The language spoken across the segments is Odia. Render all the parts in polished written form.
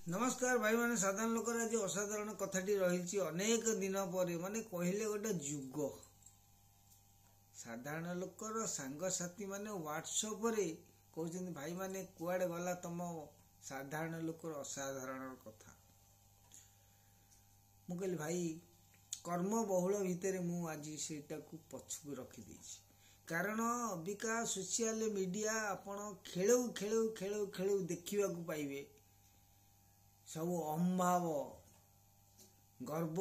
नमस्कार भाई माने साधारण लोक आज असाधारण कथाटी रही अनेक दिन पर माने कहले गोटे जुग साधारण लोकर सांगसाथी माने व्हाट्सएप रे कहते भाई माने कुआडे गला तुम साधारण लोकर असाधारण कथा मु कहली भाई कर्म बहुल भितर मु आज सेटा को पछकु रखी देछि कारण अबिका सोशल मीडिया आपण खेलौ खेलौ खेलौ खेलौ देखिबा को पाइबे सब अहंभाव गर्व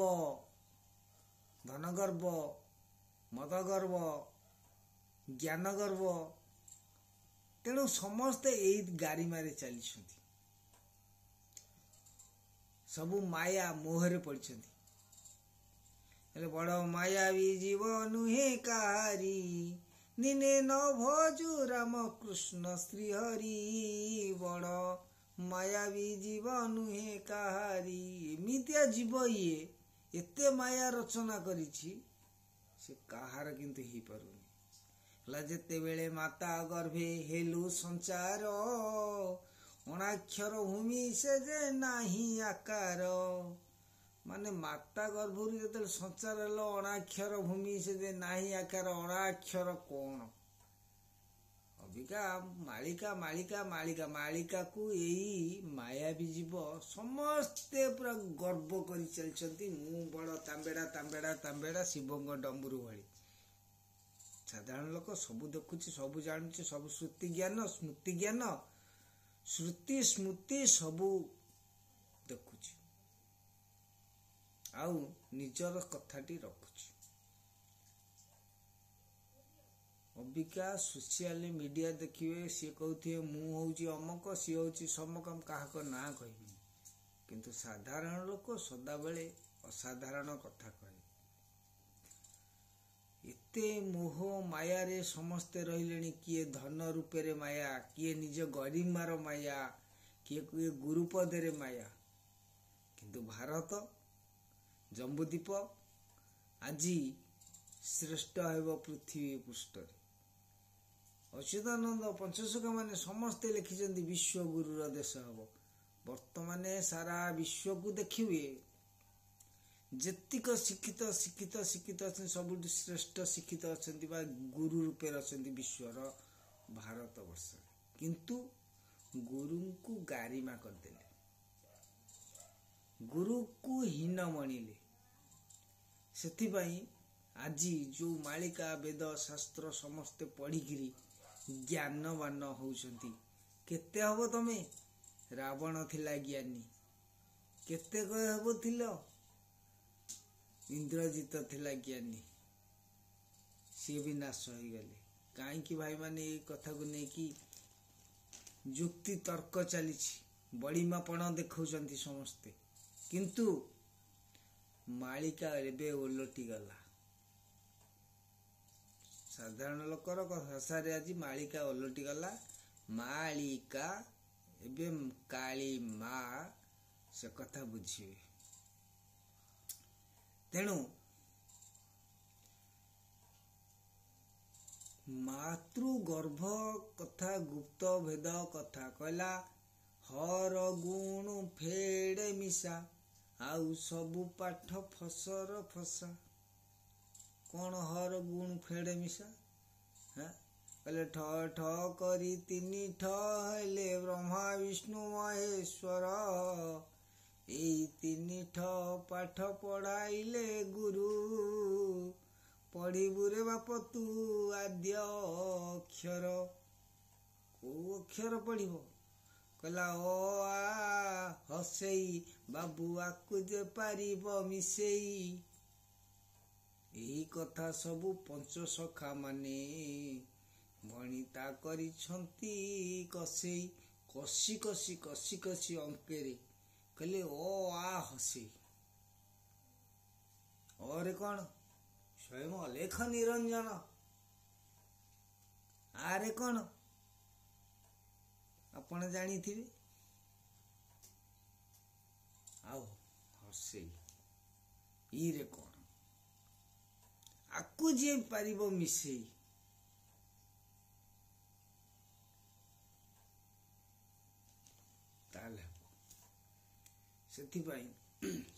धन गर्व मद गर्व ज्ञान गर्व तेणु समस्ते यही गाड़ी मारे चली सबु माया मोहरे पड़ी बड़ माया भी जीव नुहे कारी निने न भजु राम कृष्ण श्री हरि बड़ मायावी जीव नुहे काहारी एमितिया जीव ये एते माया रचना करिछि से काहार किंतु ही पारुनी ला जेते बेले माता गर्भे हेलु संचार अनाक्षर भूमि से जे नाही आकार माने माता गर्भरु जेते संचार हेलो अनाक्षर भूमि से जे नाही आकार अनाक्षर कोन अबिका मालिका मालिका मालिका मालिका को यही माया भी जीव समस्ते पूरा गर्व कर चलती मु बड़ तांबेड़ा तांबेड़ा तांबेड़ा शिवंग डंबुरु भली साधारण लोक सबू देखुची सबू जानुची सब श्रुति ज्ञान स्मृति ज्ञान श्रुति स्मृति सबू देखुची आउ निजर कथाटी रखुची अबिका सोशल मीडिया देखिए सी कहते मु हूँ अमक सी हूँ समक क्या ना कह किंतु साधारण लोक सदा बेले असाधारण कथा कहे एते मोह माया रे समस्ते रहिले किए धन रूपे रे माया किए निज गरिमार माया किए गुरुपद रे माया किंतु भारत जम्बूद्वीप आज श्रेष्ठ हेब पृथ्वी पृष्ठ अच्युतानंद पंचसखा माने समस्ते लिखिଛନ୍ତି विश्व गुरुर देश हम वर्तमान सारा विश्व को देखिए जेतिक शिक्षित शिक्षित शिक्षित अच्छा सब श्रेष्ठ शिक्षित अच्छा गुरु रूपे अच्छा विश्वर भारत वर्ष किंतु गुरु को गारिमा करदेले गुरु को हीन मणिले सेथिपाई आज जो मालिका वेद शास्त्र समस्ते पढ़िकी ज्ञानवान होउछंती केते हबो तमे रावण थिला ज्ञानी केते कय हबो थिलो इंद्रजित थिला ज्ञानी सी भी नाश हो गले काई कि भाई माने ए कथा को नै कि युक्ति तर्क चली बड़ीमापण देखौछंती समस्ते किंतु मालिका एबे ओलटी गला साधारण लोकर भाषा आज मालिका ओलटी गला मालिका एबे काली मा से कथा बुझे तेणु मातृ गर्भ कथा गुप्त भेद कथा कहला हर गुण फेड़े मिशा आउ सबु पाठ फसर फसा कौन हर गुण फेड़े मिशा कहले ठ ठ करी तिनी ठ हेले ब्रह्मा विष्णु महेश्वर एई तिनी ठ पाठ पढ़ाइले गुरु पढ़िबु रे बाप तू आद्य अक्षर को अक्षर पढ़िबो कहला ओ आ हसेई बाबू आकु जे पारिब मिसेई यही कथा सबु पंचसखा माने भणिता करिछंती कसेई कसी कसी कसी कसी अंकेरे कहले ओ आ हसेई और कौन स्वयं अलेख निरंजन आरे कौन आपण जानी थी आओ हसेई ई रे कौन आकु जे पारिबो मिसेई ताले ସେଥିପାଇଁ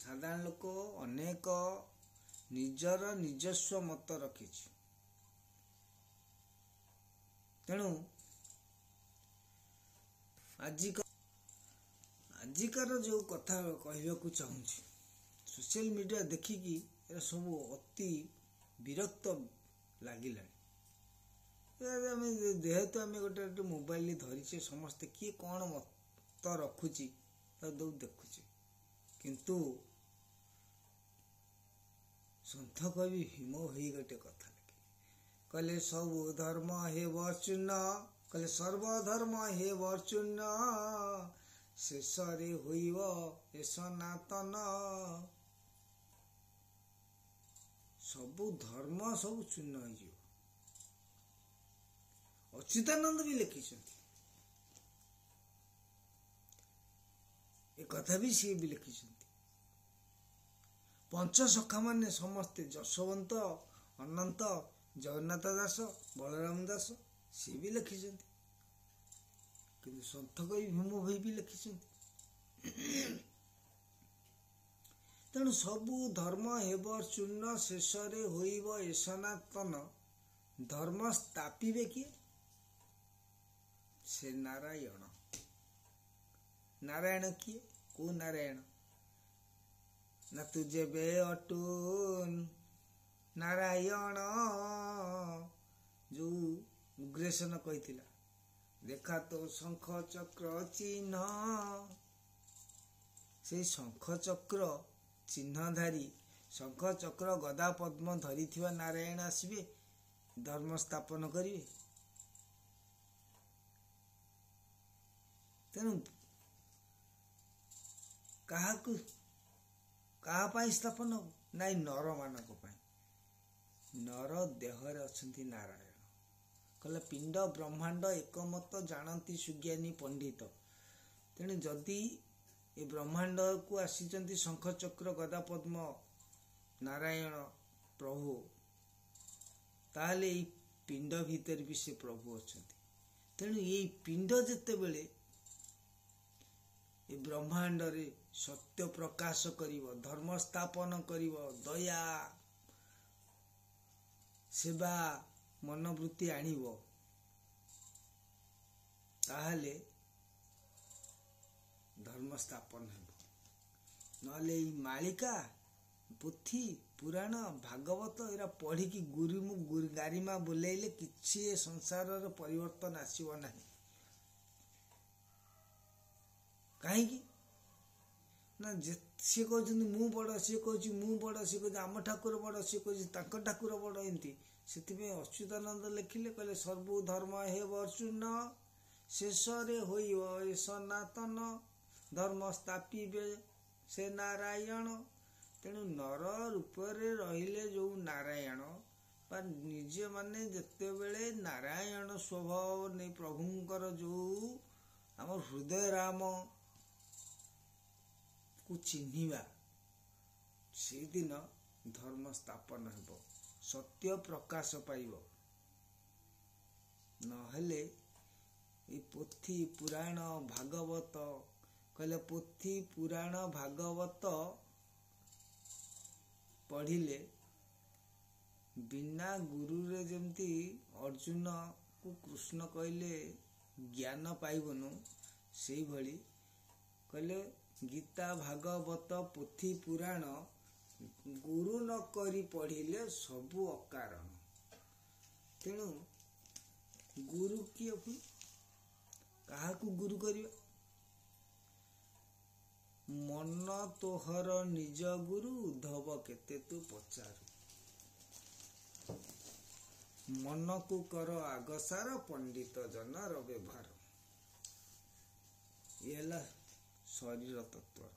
ସାଧାରଣ ଲୋକ ଅନେକ ନିଜର ନିଜସ୍ୱ ମତ ରଖିଛି। ତେଣୁ ଆଜିକାର ଯୋଉ କଥା କହିବାକୁ ଚାହୁଁଛି, ସୋସିଆଲ ମିଡ଼ିଆ ଦେଖିକି ଏରା ସବୁ ଅତି ବିରକ୍ତ ଲାଗିଲାଣି। ଆମେ ଯେହେତୁ ଆମେ ଗୋଟେ ମୋବାଇଲ ଧରିଛେ, ସମସ୍ତେ କିଏ କ'ଣ ମତ ରଖୁଛି ତାକୁ ଦେଖୁଛେ। କିନ୍ତୁ ସନ୍ଥ କବି ଭୀମ ଭୋଇ ଗୋଟେ କଥା କହିଲେ, ସବୁ ଧର୍ମ ହେବ ଚୂର୍ଣ୍ଣ, କହିଲେ ସର୍ବଧର୍ମ ହେବ ଚୂର୍ଣ୍ଣ, ଶେଷରେ ହୋଇବ ଏ ସନାତନ। ସବୁ ଧର୍ମ ସବୁ ଚୂର୍ଣ୍ଣ ହେଇଯିବ। ଅଚ୍ୟୁତାନନ୍ଦ ବି ଲେଖିଛନ୍ତି ଏ କଥା ବି ସିଏ ବି ଲେଖିଛନ୍ତି। ପଞ୍ଚସଖା ମାନେ ସମସ୍ତେ ଯଶୋବନ୍ତ, ଅନନ୍ତ, ଜଗନ୍ନାଥ ଦାସ, ବଳରାମ ଦାସ ସିଏ ବି ଲେଖିଛନ୍ତି। କିନ୍ତୁ ସନ୍ଥ କବି ଭୀମ ଭୋଇ ବି ଲେଖିଛନ୍ତି। ତେଣୁ ସବୁ ଧର୍ମ ହେବ ଚୂର୍ଣ୍ଣ, ଶେଷରେ ହୋଇବ ଏ ସନାତନ। ଧର୍ମ ସ୍ଥାପିବେ କିଏ? ସେ ନାରାୟଣ। ନାରାୟଣ କିଏ? କୋଉ ନାରାୟଣ? ନା ତୁ ଯେବେ ଅଟୁନ ନାରାୟଣ, ଯୋଉ ଉଗ୍ରେସନ କହିଥିଲା, ଦେଖା ତ ଶଙ୍ଖ ଚକ୍ର ଚିହ୍ନ। ସେଇ ଶଙ୍ଖ ଚକ୍ର ଚିହ୍ନଧାରୀ, ଶଙ୍ଖ ଚକ୍ର ଗଦା ପଦ୍ମ ଧରିଥିବା ନାରାୟଣ ଆସିବେ, ଧର୍ମ ସ୍ଥାପନ କରିବେ। ତେଣୁ କାହା ପାଇଁ ସ୍ଥାପନ ହବ? ନାଇଁ, ନର ମାନଙ୍କ ପାଇଁ। ନର ଦେହରେ ଅଛନ୍ତି ନାରାୟଣ। କହିଲେ ପିଣ୍ଡ ବ୍ରହ୍ମାଣ୍ଡ ଏକମତ ଜାଣନ୍ତି ସୁଜ୍ଞାନୀ ପଣ୍ଡିତ। ତେଣୁ ଯଦି ଏ ବ୍ରହ୍ମାଣ୍ଡକୁ ଆସିଛନ୍ତି ଶଙ୍ଖ ଚକ୍ର ଗଦା ପଦ୍ମ ନାରାୟଣ ପ୍ରଭୁ, ତାହେଲେ ଏଇ ପିଣ୍ଡ ଭିତରେ ବି ସେ ପ୍ରଭୁ ଅଛନ୍ତି। ତେଣୁ ଏଇ ପିଣ୍ଡ ଯେତେବେଳେ ଏ ବ୍ରହ୍ମାଣ୍ଡରେ ସତ୍ୟ ପ୍ରକାଶ କରିବ, ଧର୍ମ ସ୍ଥାପନ କରିବ, ଦୟା ସେବା ମନୋବୃତ୍ତି ଆଣିବ, ତାହେଲେ ଧର୍ମ ସ୍ଥାପନ ହେବ। ନହେଲେ ଏଇ ମାଳିକା, ପୋଥି, ପୁରାଣ, ଭାଗବତ ଏରା ପଢିକି ଗାରିମା ବୋଲେଇଲେ କିଛି ଏ ସଂସାରର ପରିବର୍ତ୍ତନ ଆସିବ ନାହିଁ। କାହିଁକି ନା ସିଏ କହୁଛନ୍ତି ମୁଁ ବଡ଼, ସିଏ କହୁଛି ମୁଁ ବଡ଼, ସିଏ କହୁଛି ଆମ ଠାକୁର ବଡ଼, ସିଏ କହୁଛି ତାଙ୍କ ଠାକୁର ବଡ଼, ଏମିତି। ସେଥିପାଇଁ ଅଚ୍ୟୁତାନନ୍ଦ ଲେଖିଲେ, କହିଲେ ସର୍ବୁ ଧର୍ମ ହେବ ଚୂର୍ଣ୍ଣ, ଶେଷରେ ହୋଇବ ଏ ସନାତନ। ଧର୍ମ ସ୍ଥାପିବେ ସେ ନାରାୟଣ। ତେଣୁ ନର ରୂପରେ ରହିଲେ ଯୋଉ ନାରାୟଣ, ବା ନିଜେ ମାନେ ଯେତେବେଳେ ନାରାୟଣ ସ୍ୱଭାବ ନେଇ ପ୍ରଭୁଙ୍କର ଯୋଉ ଆମ ହୃଦୟ ରାମ କୁ ଚିହ୍ନିବା, ସେଇଦିନ ଧର୍ମ ସ୍ଥାପନ ହେବ, ସତ୍ୟ ପ୍ରକାଶ ପାଇବ। ନହେଲେ ଏଇ ପୋଥି ପୁରାଣ ଭାଗବତ, କହିଲେ ପୋଥି ପୁରାଣ ଭାଗବତ ପଢିଲେ ବିନା ଗୁରୁରେ, ଯେମିତି ଅର୍ଜୁନକୁ କୃଷ୍ଣ କହିଲେ ଜ୍ଞାନ ପାଇବନୁ, ସେଇଭଳି କହିଲେ ଗୀତା ଭାଗବତ ପୋଥି ପୁରାଣ ଗୁରୁ ନ କରି ପଢିଲେ ସବୁ ଅକାରଣ। ତେଣୁ ଗୁରୁ କିଏ? କାହାକୁ ଗୁରୁ କରିବା? ମନ ତୋହର ନିଜ ଗୁରୁ, ଉଦ୍ଧବ କେତେ ତୁ ପଚାରୁ। ମନକୁ କର ଆଗସାର, ପଣ୍ଡିତ ଜନର ବ୍ୟବହାର। ଇଏ ହେଲା ଶରୀର ତତ୍ଵ।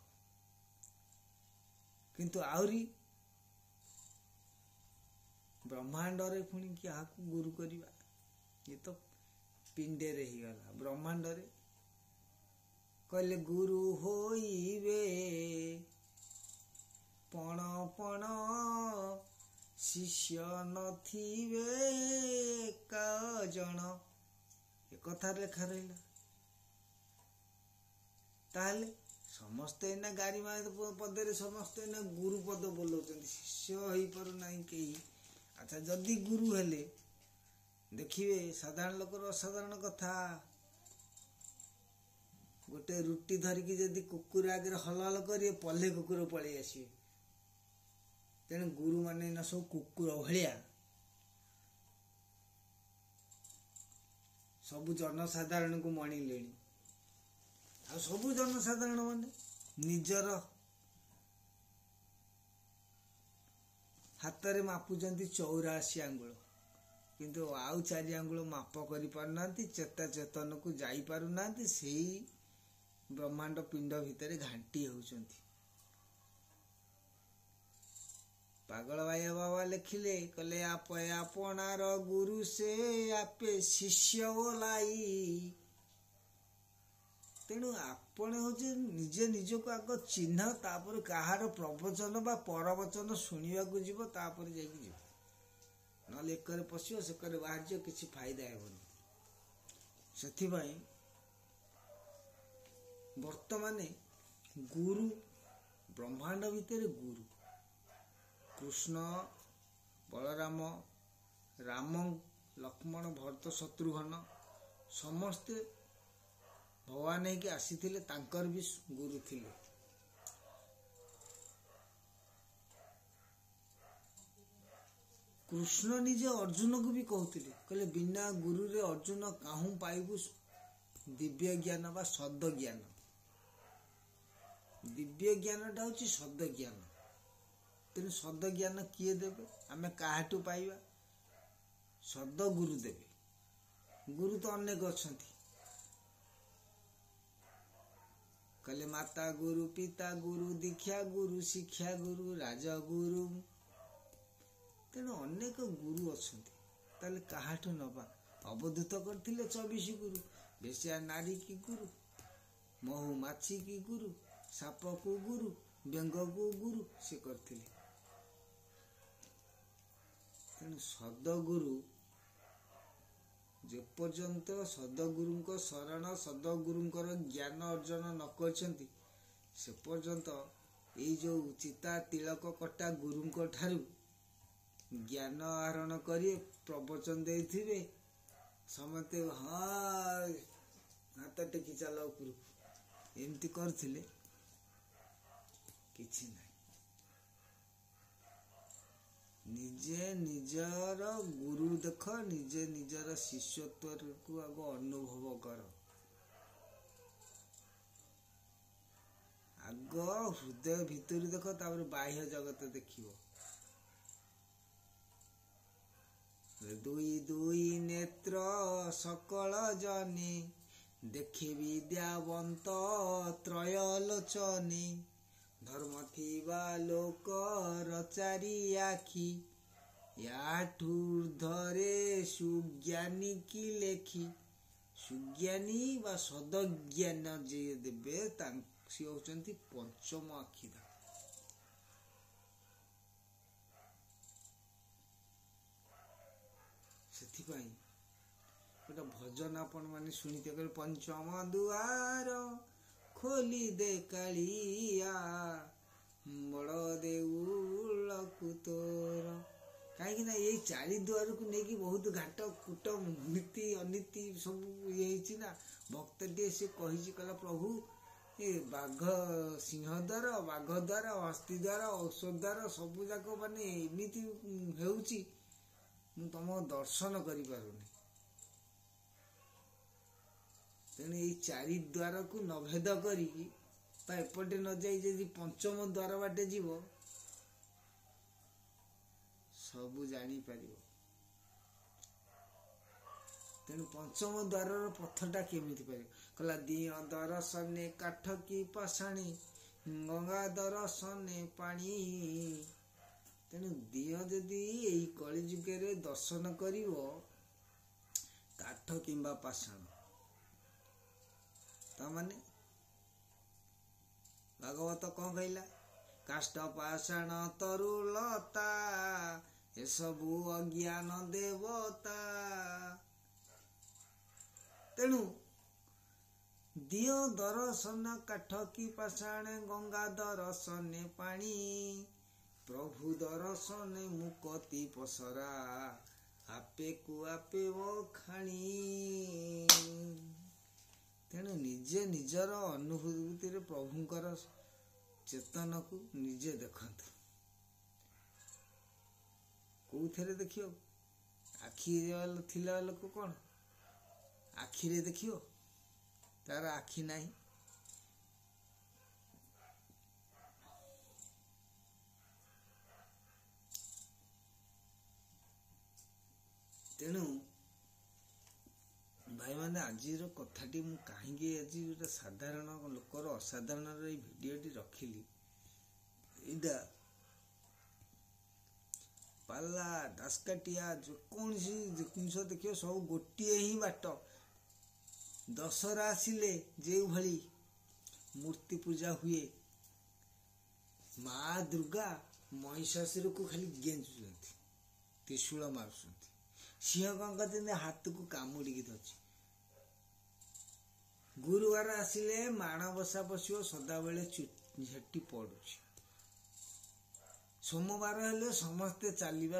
କିନ୍ତୁ ଆହୁରି ବ୍ରହ୍ମାଣ୍ଡରେ ପୁଣି କାହାକୁ ଗୁରୁ କରିବା? ଇଏ ତ ପିଣ୍ଡରେ ହେଇଗଲା। ବ୍ରହ୍ମାଣ୍ଡରେ କହିଲେ ଗୁରୁ ହୋଇବେ ପଣ ପଣ, ଶିଷ୍ୟ ନଥିବେ କାଜଣ। ଏ କଥା ଲେଖା ରହିଲା। ତାହେଲେ ସମସ୍ତେ ଏଇନା ଗାରି ପଦରେ ସମସ୍ତେ ଏଇନା ଗୁରୁ ପଦ ବୋଲଉଛନ୍ତି, ଶିଷ୍ୟ ହେଇପାରୁନାହିଁ କେହି। ଆଚ୍ଛା, ଯଦି ଗୁରୁ ହେଲେ ଦେଖିବେ ସାଧାରଣ ଲୋକର ଅସାଧାରଣ କଥା, ଗୋଟେ ରୁଟି ଧରିକି ଯଦି କୁକୁର ଆଗରେ ହଲ ହଲ କରିବେ ପଲ୍ଲେ କୁକୁର ପଳେଇ ଆସିବେ। ତେଣୁ ଗୁରୁ ମାନେ ନା ସବୁ କୁକୁର ଭଳିଆ ସବୁ ଜନସାଧାରଣଙ୍କୁ ମଣିଲେଣି। ଆଉ ସବୁ ଜନସାଧାରଣ ମାନେ ନିଜର ହାତରେ ମାପୁଛନ୍ତି 84 ଆଙ୍ଗୁଳ, କିନ୍ତୁ ଆଉ 4 ଆଙ୍ଗୁଳ ମାପ କରିପାରୁନାହାନ୍ତି, ଚେତନକୁ ଯାଇପାରୁନାହାନ୍ତି, ସେଇ ବ୍ରହ୍ମାଣ୍ଡ ପିଣ୍ଡ ଭିତରେ ଘାଣ୍ଟି ହେଉଛନ୍ତି। ପାଗଳ ବାୟା ବାବା ଲେଖିଲେ, କହିଲେ ଆପେ ଆପଣାର ଗୁରୁ ସେ ଆପେ ଶିଷ୍ୟ ଓଲାଇ। ତେଣୁ ଆପଣ ହଉଛି ନିଜେ ନିଜକୁ ଆଗ ଚିହ୍ନ, ତାପରେ କାହାର ପ୍ରବଚନ ବା ପରବଚନ ଶୁଣିବାକୁ ଯିବ, ତାପରେ ଯାଇକି ଯିବ। ନହେଲେ ଏକରେ ପଶିବ ସେକରେ ବାହାରିଯିବ, କିଛି ଫାଇଦା ହେବନି। ସେଥିପାଇଁ ବର୍ତ୍ତମାନେ ଗୁରୁ, ବ୍ରହ୍ମାଣ୍ଡ ଭିତରେ ଗୁରୁ କୃଷ୍ଣ, ବଳରାମ, ରାମ, ଲକ୍ଷ୍ମଣ, ଭରତ, ଶତ୍ରୁଘ୍ନ ସମସ୍ତେ ଭଗବାନ ହେଇକି ଆସିଥିଲେ, ତାଙ୍କର ବି ଗୁରୁ ଥିଲେ। କୃଷ୍ଣ ନିଜେ ଅର୍ଜୁନକୁ ବି କହୁଥିଲେ, କହିଲେ ବିନା ଗୁରୁରେ ଅର୍ଜୁନ କାହୁଁ ପାଇବୁ ଦିବ୍ୟ ଜ୍ଞାନ ବା ସଦ ଜ୍ଞାନ। ଦିବ୍ୟ ଜ୍ଞାନଟା ହଉଛି ସଦ ଜ୍ଞାନ। ତେଣୁ ସଦ ଜ୍ଞାନ କିଏ ଦେବେ? ଆମେ କାହାଠୁ ପାଇବା? ସଦ ଗୁରୁ ଦେବେ। ଗୁରୁ ତ ଅନେକ ଅଛନ୍ତି। କହିଲେ ମାତା ଗୁରୁ, ପିତା ଗୁରୁ, ଦୀକ୍ଷା ଗୁରୁ, ଶିକ୍ଷା ଗୁରୁ, ରାଜଗୁରୁ। ତେଣୁ ଅନେକ ଗୁରୁ ଅଛନ୍ତି। ତାହେଲେ କାହାଠୁ ନବା? ଅବଧୂତ କରିଥିଲେ 24 ଗୁରୁ। ବେଶ୍ୟା ନାରୀ କି ଗୁରୁ, ମହୁ ମାଛି କି ଗୁରୁ, ସାପକୁ ଗୁରୁ, ବେଙ୍ଗକୁ ଗୁରୁ ସେ କରିଥିଲେ। ତେଣୁ ସଦଗୁରୁ, ଯେପର୍ଯ୍ୟନ୍ତ ସଦଗୁରୁଙ୍କ ଶରଣ, ସଦଗୁରୁଙ୍କର ଜ୍ଞାନ ଅର୍ଜନ ନ କରିଛନ୍ତି, ସେ ପର୍ଯ୍ୟନ୍ତ ଏଇ ଯୋଉ ଚିତା ତିଳକ କଟା ଗୁରୁଙ୍କ ଠାରୁ ଜ୍ଞାନ ଆହରଣ କରି ପ୍ରବଚନ ଦେଇଥିବେ, ସମସ୍ତେ ହଁ ହାତ ଟେକି ଚାଲ ଉପରକୁ, ଏମିତି କରିଥିଲେ କିଛି ନାହିଁ। ନିଜେ ନିଜର ଗୁରୁ ଦେଖ, ନିଜେ ନିଜର ଶିଷ୍ୟତ୍ୱକୁ ଆଗ ଅନୁଭବ କର। ଆଗ ହୃଦୟ ଭିତରୁ ଦେଖ, ତାପରେ ବାହ୍ୟ ଜଗତ ଦେଖିବ। ଦୁଇ ଦୁଇ ନେତ୍ର ସକଳ ଜନେ, ଦେଖେ ବିଦ୍ୟାବନ୍ତ ତ୍ରୟଲୋଚନେ। ଧର୍ମ ଥିବା ଲୋକର 4 ଆଖି, ୟାଠୁ ଧରେ ସୁଜ୍ଞାନୀ କି ଲେଖି। ସୁଜ୍ଞାନୀ ବା ସଦଜ୍ଞାନ ଯିଏ ଦେବେ, ସିଏ ହଉଛନ୍ତି ପଞ୍ଚମ ଆଖିଧା। ସେଥିପାଇଁ ଗୋଟେ ଭଜନ ଆପଣ ମାନେ ଶୁଣିଥିବେ, ପଞ୍ଚମ ଦୁଆର ଖୋଲି ଦେ କାଳିଆ, ବଡ଼ ଦେଉଳକୁ ତୋର। କାହିଁକି ନା ଏଇ 4 ଦୁଆରକୁ ନେଇକି ବହୁତ ଘାଟ କୁଟ ନୀତି ଅନୀତି ସବୁ ଇଏ ହେଇଛି ନା। ଭକ୍ତଟିଏ ସେ କହିଛି, କହିଲା ପ୍ରଭୁ ଏ ବାଘ ସିଂହ ଦ୍ୱାର, ବାଘ ଦ୍ୱାର, ହସ୍ତି ଦ୍ୱାର, ଔଷଧ ଦ୍ୱାର ସବୁ ଯାକ ମାନେ ଏମିତି ହେଉଛି, ମୁଁ ତମ ଦର୍ଶନ କରିପାରୁନି। ତେଣୁ ଏଇ 4 ଦ୍ୱାରକୁ ନଭେଦ କରିକି ବା ଏପଟେ ନ ଯାଇ ଯଦି ପଞ୍ଚମ ଦ୍ୱାର ବାଟେ ଯିବ, ସବୁ ଜାଣିପାରିବ। ତେଣୁ ପଞ୍ଚମ ଦ୍ୱାରର ପଥଟା କେମିତି ପାରିବ? କହିଲା ଦିଅ ଦର୍ଶନେ କାଠ କି ପାଷାଣୀ, ଗଙ୍ଗା ଦର୍ଶନେ ପାଣି। ତେଣୁ ଦିଅ ଯଦି ଏଇ କଳିଯୁଗରେ ଦର୍ଶନ କରିବ କାଠ କିମ୍ବା ପାଷାଣ, ତାମାନେ ଭାଗବତ କଣ କହିଲା? କାଷ୍ଠ ପାଷାଣ ତରୁଲତା, ଏସବୁ ଅଜ୍ଞାନ ଦେବତା। ତେଣୁ ଦିଅ ଦର୍ଶନ କାଠ କି ପାଷାଣ ଗଙ୍ଗା ଦର୍ଶନେ ପାଣି ପ୍ରଭୁ ଦର୍ଶନେ ମୁକତି ପସରା ଆପେ କୁ ଆପେ ବଖାଣି। ତେଣୁ ନିଜେ ନିଜର ଅନୁଭୂତିରେ ପ୍ରଭୁଙ୍କର ଚେତନକୁ ନିଜେ ଦେଖନ୍ତୁ। କୋଉଥିରେ ଦେଖିବ? ଆଖିରେ ଥିଲା ଲୋକ କଣ ଆଖିରେ ଦେଖିବ? ତାର ଆଖି ନାହିଁ। ତେଣୁ ଭାଇମାନେ ଆଜିର କଥାଟି ମୁଁ କାହିଁକି ଆଜି ଗୋଟେ ସାଧାରଣ ଲୋକର ଅସାଧାରଣର ଏଇ ଭିଡ଼ିଓଟି ରଖିଲି। ଏଇଟା ପାଲା ଦାସକାଠିଆ ଯେକୌଣସି ଜିନିଷ ଦେଖିବ ସବୁ ଗୋଟିଏ ହିଁ ବାଟ। ଦଶହରା ଆସିଲେ ଯେଉଁଭଳି ମୂର୍ତ୍ତି ପୂଜା ହୁଏ, ମା ଦୁର୍ଗା ମହିଷାସୁରକୁ ଖାଲି ଗେଞ୍ଜୁଛନ୍ତି, ତ୍ରିଶୂଳ ମାରୁଛନ୍ତି। ସିଂହ କଣ କରୁଛନ୍ତି? ହାତକୁ କାମୁଡ଼ିକି ଧରୁଛି। ଗୁରୁବାର ଆସିଲେ ମାଣବସା ବସିବ, ସଦାବେଳେ ଝେଟି ପଡୁଛି। ସୋମବାର ହେଲେ ସମସ୍ତେ ଚାଲିବା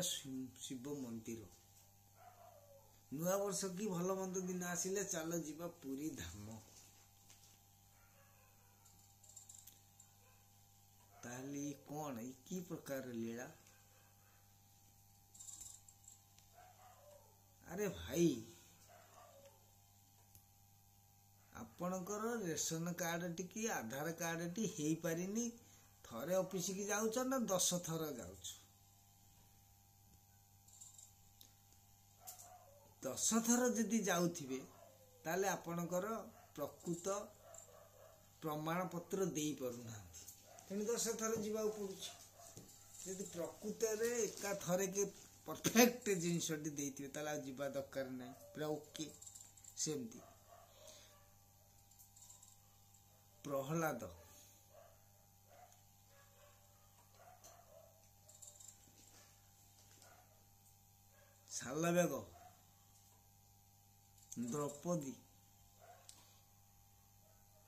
ଶିବ ମନ୍ଦିର। ନୂଆ ବର୍ଷ କି ଭଲ ମନ୍ଦ ଦିନ ଆସିଲେ ଚାଲ ଯିବା ପୁରୀ ଧାମ। ତାହେଲେ କଣ କି ପ୍ରକାର ଲୀଳା? ଆରେ ଭାଇ, ଆପଣଙ୍କର ରେସନ କାର୍ଡଟି କି ଆଧାର କାର୍ଡଟି ହେଇପାରିନି, ଥରେ ଅଫିସକି ଯାଉଛ ନା 10 ଥର ଯାଉଛ? 10 ଥର ଯଦି ଯାଉଥିବେ ତାହେଲେ ଆପଣଙ୍କର ପ୍ରକୃତ ପ୍ରମାଣ ପତ୍ର ଦେଇ ପାରୁନାହାନ୍ତି, ତେଣୁ 10 ଥର ଯିବାକୁ ପଡୁଛି। ଯଦି ପ୍ରକୃତରେ ଏକା ଥରେ ପରଫେକ୍ଟ ଜିନିଷଟି ଦେଇଥିବେ ତାହେଲେ ଆଉ ଯିବା ଦରକାର ନାହିଁ, ପୁରା ଓକେ। ସେମିତି ପ୍ରହ୍ଲାଦ ଶାଲବେଗ ଦ୍ରୌପଦୀ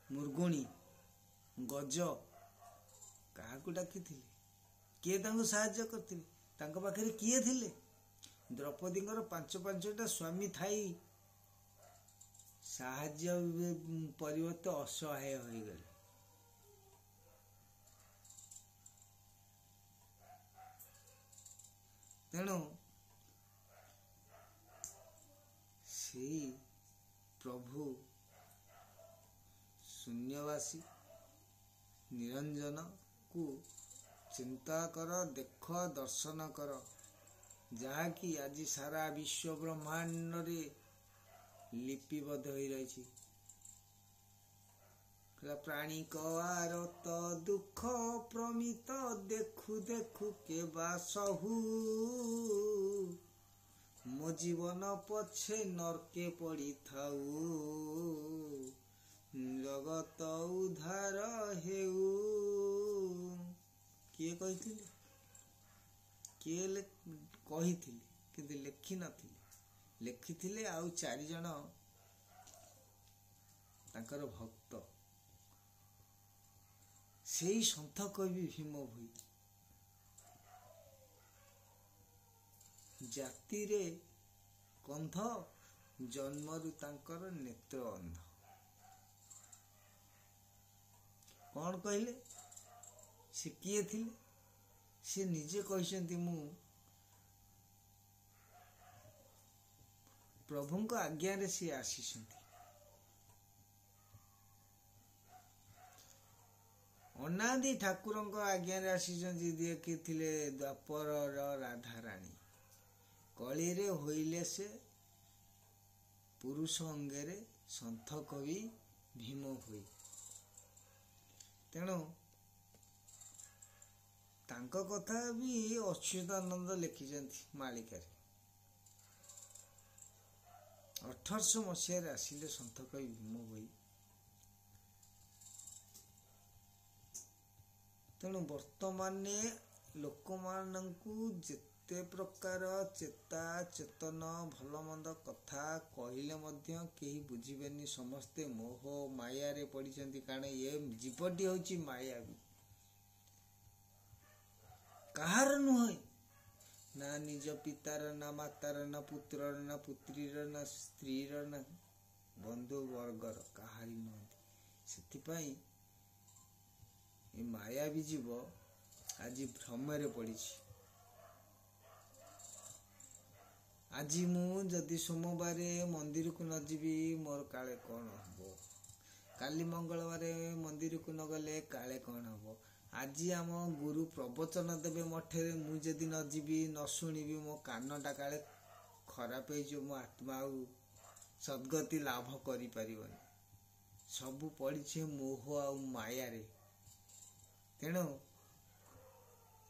ମୃଗୁଣୀ ଗଜ କାହାକୁ ଡାକିଥିଲେ? କିଏ ତାଙ୍କୁ ସାହାଯ୍ୟ କରିଥିଲେ? ତାଙ୍କ ପାଖରେ କିଏ ଥିଲେ? ଦ୍ରୌପଦୀଙ୍କର 5ଟା ସ୍ୱାମୀ ଥାଇ ସାହାଯ୍ୟ ପରିବର୍ତ୍ତେ ଅସହାୟ ହୋଇଗଲେ। ତେଣୁ ସେଇ ପ୍ରଭୁ ଶୂନ୍ୟବାସୀ ନିରଞ୍ଜନକୁ ଚିନ୍ତା କର, ଦେଖ, ଦର୍ଶନ କର, ଯାହାକି ଆଜି ସାରା ବିଶ୍ୱ ବ୍ରହ୍ମାଣ୍ଡରେ ଲିପିବଦ୍ଧ ହୋଇ ରହିଛି। ପ୍ରାଣିକ ଆରତ ଦୁଃଖ ପ୍ରମିତ ଦେଖୁ ଦେଖୁ କେବା ସହୁ ମୋ ଜୀବନ ପଛେ ନର୍କେ ପଡ଼ିଥାଉ ଜଗତ ଉଦ୍ଧାର ହେଉ। କିଏ କହିଥିଲେ? କିଏ କହିଥିଲେ କିନ୍ତୁ ଲେଖିନଥିଲେ? ଲେଖିଥିଲେ ଆଉ 4 ଜଣ ତାଙ୍କର ଭକ୍ତ, ସେଇ ସନ୍ଥ କବି ଭୀମ ଭୋଇ। ଜାତିରେ କନ୍ଧ, ଜନ୍ମରୁ ତାଙ୍କର ନେତ୍ର ଅନ୍ଧ। କଣ କହିଲେ? ସେ କିଏ ଥିଲେ? ସେ ନିଜେ କହିଛନ୍ତି, ମୁଁ ପ୍ରଭୁଙ୍କ ଆଜ୍ଞାରେ ସିଏ ଆସିଛନ୍ତି। ଅନାଦି ଠାକୁରଙ୍କ ଆଜ୍ଞାରେ ଆସିଛନ୍ତି। ଯିଏ ଥିଲେ ଦ୍ୱାପରର ରାଧାରାଣୀ, କଳିରେ ହୋଇଲେ ସେ ପୁରୁଷ ଅଙ୍ଗରେ ସନ୍ଥ କବି ଭୀମ ଭୋଇ। ତେଣୁ ତାଙ୍କ କଥା ବି ଅଚ୍ୟୁତାନନ୍ଦ ଲେଖିଛନ୍ତି ମାଳିକାରେ। 1800 ମସିହାରେ ଆସିଲେ ସନ୍ଥ କବି ଭୀମ ଭୋଇ। ତେଣୁ ବର୍ତ୍ତମାନେ ଲୋକମାନଙ୍କୁ ଯେତେ ଯେତେ ପ୍ରକାର ଚେତା ଚେତନ ଭଲ ମନ୍ଦ କଥା କହିଲେ ମଧ୍ୟ କେହି ବୁଝିବେନି। ସମସ୍ତେ ମୋହ ମାୟାରେ ପଡ଼ିଛନ୍ତି। କାରଣ ଏ ଜୀବଟି ହେଉଛି ମାୟାବୀ, କାହାର ନୁହେଁ। ନା ନିଜ ପିତାର, ନା ମାତାର, ନା ପୁତ୍ରର, ନା ପୁତ୍ରୀର, ନା ସ୍ତ୍ରୀର, ନା ବନ୍ଧୁ ବର୍ଗର, କାହାରି ନୁହନ୍ତି। ସେଥିପାଇଁ ଏ ମାୟାବୀ ଜୀବ ଆଜି ଭ୍ରମରେ ପଡ଼ିଛି। ଆଜି ମୁଁ ଯଦି ସୋମବାରେ ମନ୍ଦିରକୁ ନ ଯିବି ମୋର କାଳେ କ'ଣ ହବ, କାଲି ମଙ୍ଗଳବାରେ ମନ୍ଦିରକୁ ନ ଗଲେ କାଳେ କ'ଣ ହବ। ଆଜି ଆମ ଗୁରୁ ପ୍ରବଚନ ଦେବେ ମଠରେ, ମୁଁ ଯଦି ନ ଯିବି ନ ଶୁଣିବି ମୋ କାନଟା କାଳେ ଖରାପ ହେଇଯିବ, ମୋ ଆତ୍ମା ଆଉ ସଦ୍ଗତି ଲାଭ କରିପାରିବନି। ସବୁ ପଡ଼ିଛି ମୋହ ଆଉ ମାୟାରେ। ତେଣୁ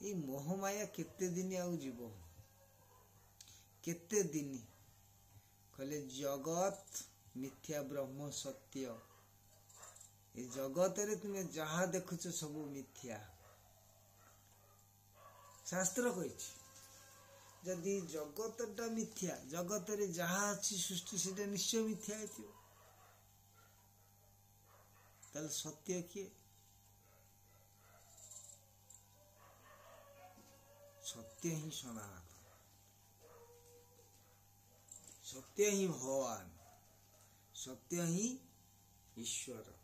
ଏଇ ମୋହ ମାୟା କେତେ ଦିନ ଆଉ ଯିବ, କେତେ ଦିନ? କହିଲେ ଜଗତ ମିଥ୍ୟା ବ୍ରହ୍ମ ସତ୍ୟ। ଏ ଜଗତରେ ତୁମେ ଯାହା ଦେଖୁଛ ସବୁ ମିଥ୍ୟା। ଶାସ୍ତ୍ର କହିଛି ଯଦି ଜଗତଟା ମିଥ୍ୟା, ଜଗତରେ ଯାହା ଅଛି ସୃଷ୍ଟି ସେଟା ନିଶ୍ଚୟ ମିଥ୍ୟା ହେଇଥିବ। ତାହେଲେ ସତ୍ୟ କିଏ? ସତ୍ୟ ହିଁ ସନାତନ, ସତ୍ୟ ହିଁ ଭଗବାନ, ସତ୍ୟ ହିଁ ଈଶ୍ୱର,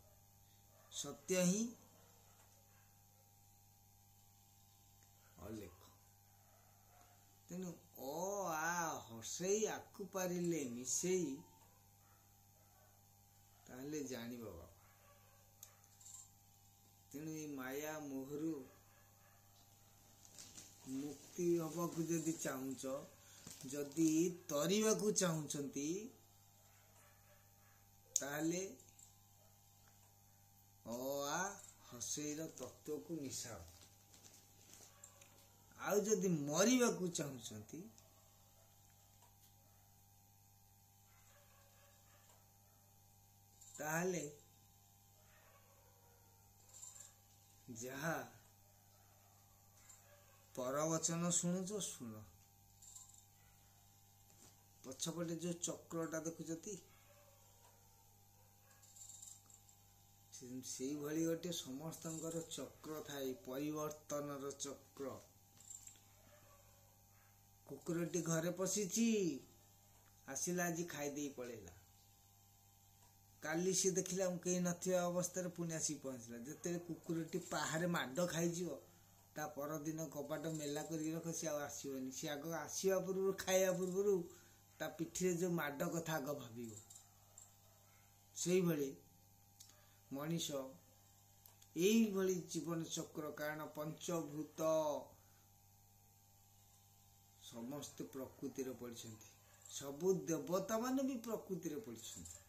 ସତ୍ୟ ହିଁ ଅଲେଖ। ତେଣୁ ଅ ଆ ହସେଇ ଆକୁ ପାରିଲେ ମିଶେଇ, ତାହେଲେ ଜାଣିବ ବାବା। ତେଣୁ ଏଇ ମାୟା ମୋହରୁ ମୁକ୍ତି ହବାକୁ ଯଦି ଚାହୁଁଛ, ଯଦି ତରିବାକୁ ଚାହୁଁଛନ୍ତି, ତାହେଲେ ଅ ଆ ହସେଇର ତତ୍ଵକୁ ମିଶାଅ। ଆଉ ଯଦି ମରିବାକୁ ଚାହୁଁଛନ୍ତି, ତାହେଲେ ଯାହା ପରବଚନ ଶୁଣୁଛ ଶୁଣ। ପଛପଟେ ଯୋଉ ଚକ୍ରଟା ଦେଖୁଛନ୍ତି, ସେଇଭଳି ଗୋଟେ ସମସ୍ତଙ୍କର ଚକ୍ର ଥାଏ, ପରିବର୍ତ୍ତନର ଚକ୍ର। କୁକୁରଟି ଘରେ ପଶିଛି, ଆସିଲା ଆଜି ଖାଇଦେଇ ପଳେଇଲା। କାଲି ସିଏ ଦେଖିଲା ମୁଁ କେହି ନଥିବା ଅବସ୍ଥାରେ ପୁଣି ଆସିକି ପହଞ୍ଚିଲା। ଯେତେବେଳେ କୁକୁରଟି ପାହାରେ ମାଡ଼ ଖାଇଯିବ, ତା ପରଦିନ କବାଟ ମେଲା କରିକି ରଖ, ସିଏ ଆଉ ଆସିବନି। ସିଏ ଆଗ ଆସିବା ପୂର୍ବରୁ, ଖାଇବା ପୂର୍ବରୁ ତା ପିଠିରେ ଯୋଉ ମାଡ଼ କଥା ଆଗ ଭାବିବ। ସେଇଭଳି ମଣିଷ এইଭଳି ଜୀବନ ଚକ୍ର। କାରଣ ପଞ୍ଚଭୂତ ସମସ୍ତେ ପ୍ରକୃତିରେ ପଡ଼ିଛନ୍ତି, ସବୁ ଦେବତା ମାନେ ବି ପ୍ରକୃତିରେ ପଡ଼ିଛନ୍ତି।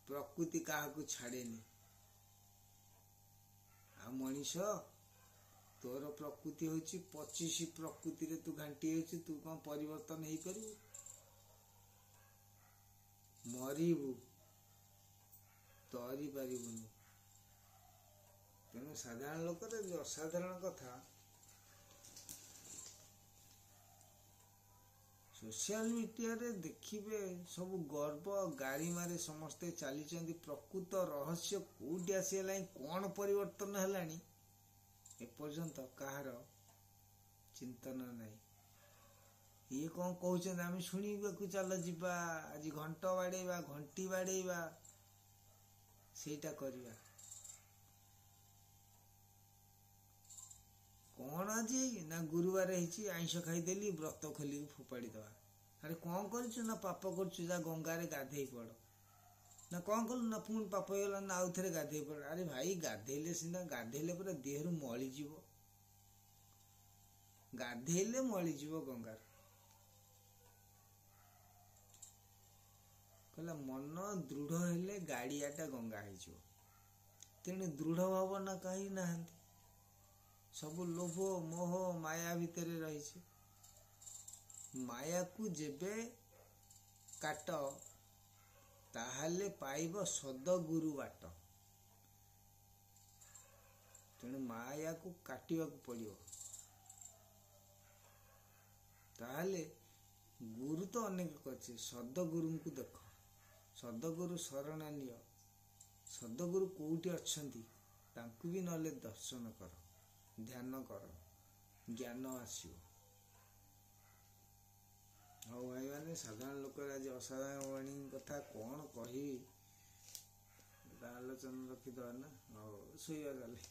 ପ୍ରକୃତି କାହାକୁ ଛାଡ଼େନି। ଆଉ ମଣିଷ, ତୋର ପ୍ରକୃତି ହଉଛି 25 ପ୍ରକୃତିରେ ତୁ ଘାଣ୍ଟି ହେଇଛୁ, ତୁ କଣ ପରିବର୍ତ୍ତନ ହେଇପାରିବୁ? ମରିବୁ, ତରି ପାରିବୁନି। ତେଣୁ ସାଧାରଣ ଲୋକରେ ଅସାଧାରଣ କଥା, ସୋସିଆଲ ମିଡିଆରେ ଦେଖିବେ ସବୁ ଗର୍ବ ଗାରିମାରେ ସମସ୍ତେ ଚାଲିଛନ୍ତି। ପ୍ରକୃତ ରହସ୍ୟ କୋଉଠି ଆସିଗଲାଣି, କଣ ପରିବର୍ତ୍ତନ ହେଲାଣି, ଏପର୍ଯ୍ୟନ୍ତ କାହାର ଚିନ୍ତନ ନାହିଁ। ଇଏ କଣ କହୁଛନ୍ତି ଆମେ ଶୁଣିବାକୁ ଚାଲ ଯିବା, ଆଜି ଘଣ୍ଟ ବାଡେଇବା, ଘଣ୍ଟି ବାଡେଇବା, ସେଇଟା କରିବା। କଣ ଆଜି ନା ଗୁରୁବାର ହେଇଛି, ଆଇଁଷ ଖାଇଦେଲି, ବ୍ରତ ଖୋଲିକି ଫୋପାଡ଼ି ଦବା। ଆରେ କଣ କରୁଛୁ ନା ପାପ କରୁଛୁ, ଯା ଗଙ୍ଗାରେ ଗାଧେଇ ପଡ। ନା କଣ କଲୁ ନା ପୁଣି ପାପ ହେଇଗଲା, ନା ଆଉ ଥରେ ଗାଧେଇ ପଡ। ଆରେ ଭାଇ ଗାଧେଇଲେ ସିନା, ଗାଧେଇଲେ ପୁରା ଦେହରୁ ମଳିଯିବ, ଗାଧେଇଲେ ମଳିଯିବ ଗଙ୍ଗାର। କହିଲା ମନ ଦୃଢ ହେଲେ ଗାଡିଆଟା ଗଙ୍ଗା ହେଇଯିବ। ତେଣୁ ଦୃଢ ଭାବନା କାହିଁ ନାହାନ୍ତି, ସବୁ ଲୋଭ ମୋହ ମାୟା ଭିତରେ ରହିଛି। ମାୟାକୁ ଯେବେ କାଟ, ତାହେଲେ ପାଇବ ସଦଗୁରୁ ବାଟ। ତେଣୁ ମାୟାକୁ କାଟିବାକୁ ପଡିବ। ତାହେଲେ ଗୁରୁ ତ ଅନେକ ଅଛି, ସଦଗୁରୁଙ୍କୁ ଦେଖ, ସଦଗୁରୁ ଶରଣ ନିଅ। ସଦଗୁରୁ କୋଉଠି ଅଛନ୍ତି ତାଙ୍କୁ ବି ନହେଲେ ଦର୍ଶନ କର, ଧ୍ୟାନ କର, ଜ୍ଞାନ ଆସିବ। ହଉ ଭାଇମାନେ, ସାଧାରଣ ଲୋକର ଆଜି ଅସାଧାରଣ ବାଣୀ କଥା କଣ କହିବି, ଆଲୋଚନା ରଖିଦବା ନା। ହଉ ଶୋଇବା ଗଲେ।